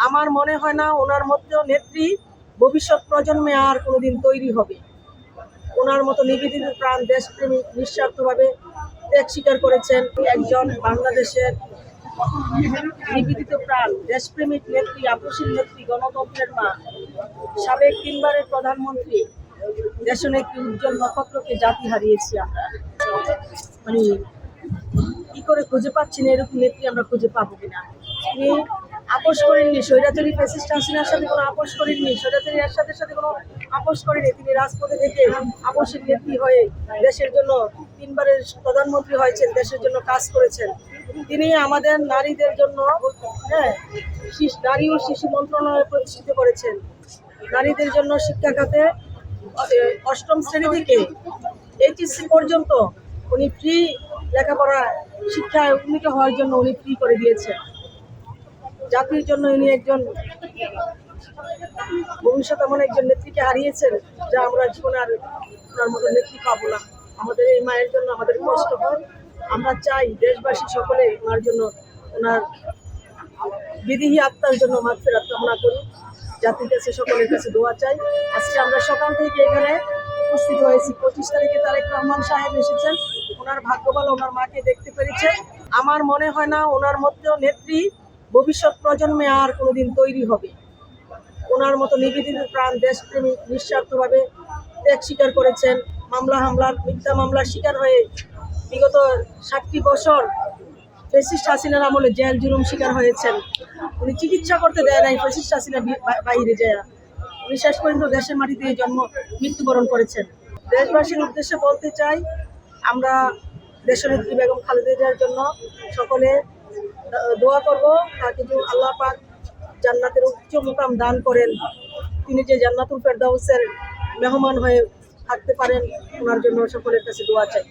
আমার মনে হয় না ওনার মধ্যেও নেত্রী ভবিষ্যৎ প্রজন্মে আর কোনোদিন তৈরি হবে। ওনার মতো নিবেদিত প্রাণ দেশপ্রেমিক নিঃস্বার্থভাবে ত্যাগ স্বীকার করেছেন একজন বাংলাদেশের নিবেদিত প্রাণ দেশপ্রেমিক নেত্রী, আপসীন নেত্রী, গণতন্ত্রের মা, সাবেক 3বারের প্রধানমন্ত্রী, দেশনেত্রী উজ্জ্বল নক্ষত্রকে জাতি হারিয়েছি আমরা। মানে কি করে খুঁজে পাচ্ছি না এরকম নেত্রী আমরা খুঁজে পাবো কিনা। তিনি আপোষ করেননি, স্বৈরাচারী ফ্যাসিস্ট হাসিনার সাথে কোনো আপোষ করেননি, স্বৈরাচারী এরশাদের সাথে কোনো আপোষ করেনি। তিনি রাজপথে থেকে আপোষের নেত্রী হয়ে দেশের জন্য 3বারের প্রধানমন্ত্রী হয়েছেন, দেশের জন্য কাজ করেছেন। তিনি আমাদের নারীদের জন্য নারী ও শিশু মন্ত্রণালয় প্রতিষ্ঠিত করেছেন। নারীদের জন্য শিক্ষা খাতে 8ম শ্রেণী থেকে এইচএসসি পর্যন্ত উনি ফ্রি লেখাপড়া শিক্ষায় উন্নীত হওয়ার জন্য উনি ফ্রি করে দিয়েছেন। জাতির জন্য উনি একজন ভবিষ্যৎ এমন একজন নেত্রীকে হারিয়েছেন যা আমরা জীবনে আর ওনার মতো নেত্রী পাবো না। আমাদের এই মায়ের জন্য আমাদের কষ্ট হয়। আমরা চাই দেশবাসী সকলে ওনার জন্য, ওনার বিদেহী আত্মার জন্য মাগফিরাত কামনা করি। জাতির কাছে, সকলের কাছে দোয়া চাই। আজকে আমরা সকাল থেকে এখানে উপস্থিত হয়েছি। 25 তারিখে তারেক রহমান সাহেব এসেছেন। ওনার ভাগ্য ভালো, ওনার মাকে দেখতে পেরেছে। আমার মনে হয় না ওনার মধ্যেও নেত্রী ভবিষ্যৎ প্রজন্মে আর কোনোদিন তৈরি হবে। ওনার মতো নিবেদিত প্রাণ দেশপ্রেমিক নিঃস্বার্থভাবে ত্যাগ স্বীকার করেছেন। মিথ্যা মামলার শিকার হয়ে বিগত 60টি বছর ফ্যাসিস্ট হাসিনার আমলে জেল জুলুম শিকার হয়েছেন। উনি চিকিৎসা করতে দেয় নাই ফ্যাসিস্ট হাসিনা বাইরে যায়। উনি শেষ পর্যন্ত দেশের মাটিতে মৃত্যুবরণ করেছেন। দেশবাসীর উদ্দেশ্যে বলতে চাই, আমরা দেশনেত্রী বেগম খালেদা জিয়ার জন্য সকলে দোয়া করব, তাকে যে আল্লাহ পাক জান্নাতের উচ্চ মুকাম দান করেন, তিনি যে জান্নাতুল ফেরদাউসের মেহমান হয়ে থাকতে পারেন, ওনার জন্য সকলের কাছে দোয়া চাই।